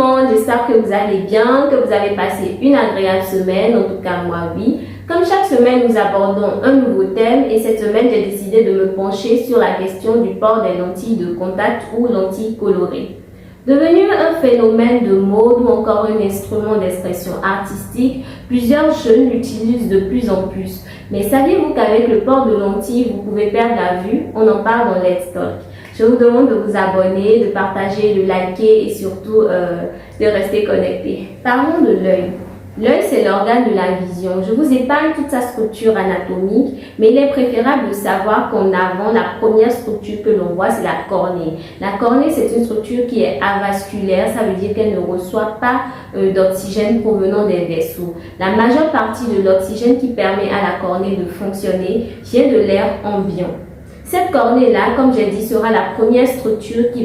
monde, j'espère que vous allez bien, que vous avez passé une agréable semaine, en tout cas moi oui. Comme chaque semaine, nous abordons un nouveau thème et cette semaine, j'ai décidé de me pencher sur la question du port des lentilles de contact ou lentilles colorées. Devenu un phénomène de mode ou encore un instrument d'expression artistique, plusieurs jeunes l'utilisent de plus en plus. Mais saviez-vous qu'avec le port de lentilles, vous pouvez perdre la vue? On en parle dans Let's Talk. Je vous demande de vous abonner, de partager, de liker et surtout de rester connecté. Parlons de l'œil. L'œil, c'est l'organe de la vision. Je vous épargne toute sa structure anatomique, mais il est préférable de savoir qu'en avant, la première structure que l'on voit, c'est la cornée. La cornée, c'est une structure qui est avasculaire, ça veut dire qu'elle ne reçoit pas d'oxygène provenant des vaisseaux. La majeure partie de l'oxygène qui permet à la cornée de fonctionner vient de l'air ambiant. Cette cornée-là, comme j'ai dit, sera la première structure qui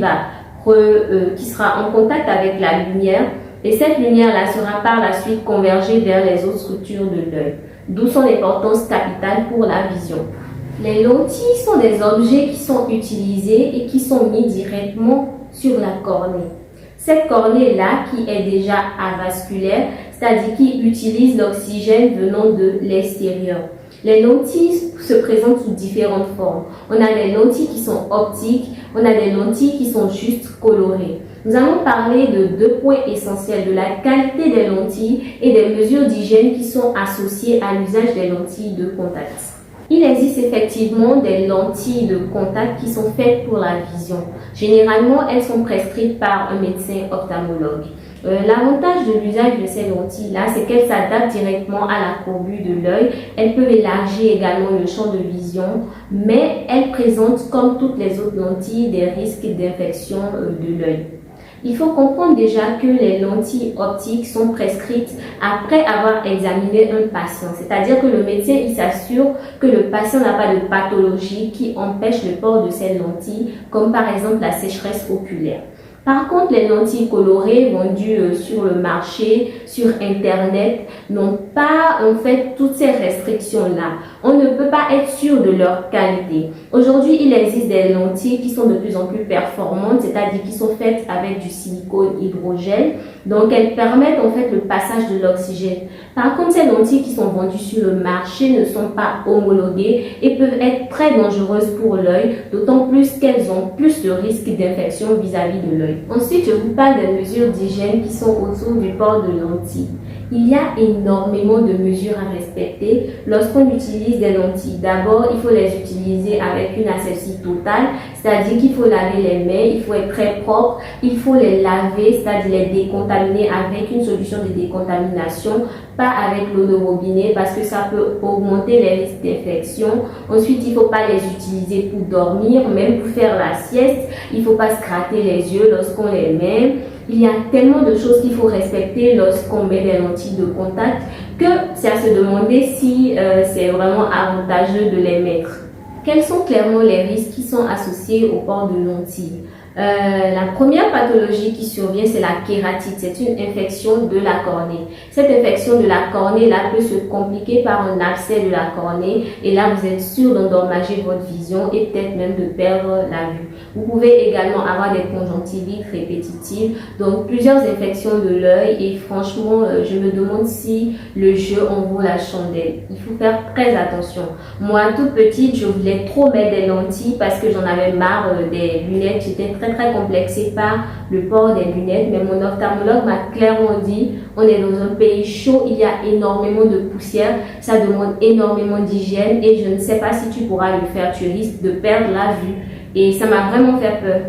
sera en contact avec la lumière. Et cette lumière-là sera par la suite convergée vers les autres structures de l'œil, d'où son importance capitale pour la vision. Les lentilles sont des objets qui sont utilisés et qui sont mis directement sur la cornée. Cette cornée-là, qui est déjà avasculaire, c'est-à-dire qui utilise l'oxygène venant de l'extérieur. Les lentilles se présentent sous différentes formes. On a des lentilles qui sont optiques, on a des lentilles qui sont juste colorées. Nous allons parler de deux points essentiels, de la qualité des lentilles et des mesures d'hygiène qui sont associées à l'usage des lentilles de contact. Il existe effectivement des lentilles de contact qui sont faites pour la vision. Généralement, elles sont prescrites par un médecin ophtalmologue. L'avantage de l'usage de ces lentilles-là, c'est qu'elles s'adaptent directement à la courbure de l'œil. Elles peuvent élargir également le champ de vision, mais elles présentent, comme toutes les autres lentilles, des risques d'infection de l'œil. Il faut comprendre déjà que les lentilles optiques sont prescrites après avoir examiné un patient. C'est-à-dire que le médecin il s'assure que le patient n'a pas de pathologie qui empêche le port de ces lentilles, comme par exemple la sécheresse oculaire. Par contre, les lentilles colorées vendues sur le marché, sur Internet, n'ont pas en fait toutes ces restrictions-là. On ne peut pas être sûr de leur qualité. Aujourd'hui, il existe des lentilles qui sont de plus en plus performantes, c'est-à-dire qui sont faites avec du silicone hydrogène. Donc, elles permettent en fait le passage de l'oxygène. Par contre, ces lentilles qui sont vendues sur le marché ne sont pas homologuées et peuvent être très dangereuses pour l'œil, d'autant plus qu'elles ont plus de risques d'infection vis-à-vis de l'œil. Ensuite, je vous parle des mesures d'hygiène qui sont autour du port de lentilles. Il y a énormément de mesures à respecter lorsqu'on utilise des lentilles. D'abord, il faut les utiliser avec une asepsie totale, c'est-à-dire qu'il faut laver les mains, il faut être très propre, il faut les laver, c'est-à-dire les décontaminer avec une solution de décontamination, pas avec l'eau de robinet parce que ça peut augmenter les risques d'infection. Ensuite, il ne faut pas les utiliser pour dormir, même pour faire la sieste. Il ne faut pas se gratter les yeux lorsqu'on les met. Il y a tellement de choses qu'il faut respecter lorsqu'on met des lentilles de contact que c'est à se demander si c'est vraiment avantageux de les mettre. Quels sont clairement les risques qui sont associés au port de lentilles? La première pathologie qui survient, c'est la kératite. C'est une infection de la cornée. Cette infection de la cornée là peut se compliquer par un abcès de la cornée et là vous êtes sûr d'endommager votre vision et peut-être même de perdre la vue. Vous pouvez également avoir des conjonctivites répétitives, donc plusieurs infections de l'œil et franchement je me demande si le jeu en vaut la chandelle. Il faut faire très attention. Moi toute petite je voulais trop mettre des lentilles parce que j'en avais marre des lunettes. J'étais très complexée par le port des lunettes, mais mon ophtalmologue m'a clairement dit on est dans un pays chaud, il y a énormément de poussière, ça demande énormément d'hygiène et je ne sais pas si tu pourras le faire, tu risques de perdre la vue et ça m'a vraiment fait peur.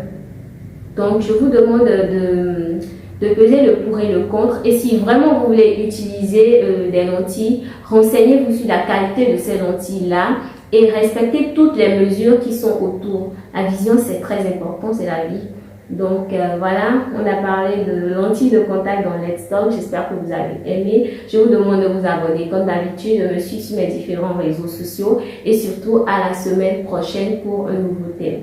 Donc je vous demande de peser le pour et le contre et si vraiment vous voulez utiliser des lentilles, renseignez-vous sur la qualité de ces lentilles là et respectez toutes les mesures qui sont autour. La vision, c'est très important, c'est la vie. Donc voilà, on a parlé de lentilles de contact dans Let's Talk. J'espère que vous avez aimé. Je vous demande de vous abonner comme d'habitude, de me suivre sur mes différents réseaux sociaux et surtout à la semaine prochaine pour un nouveau thème.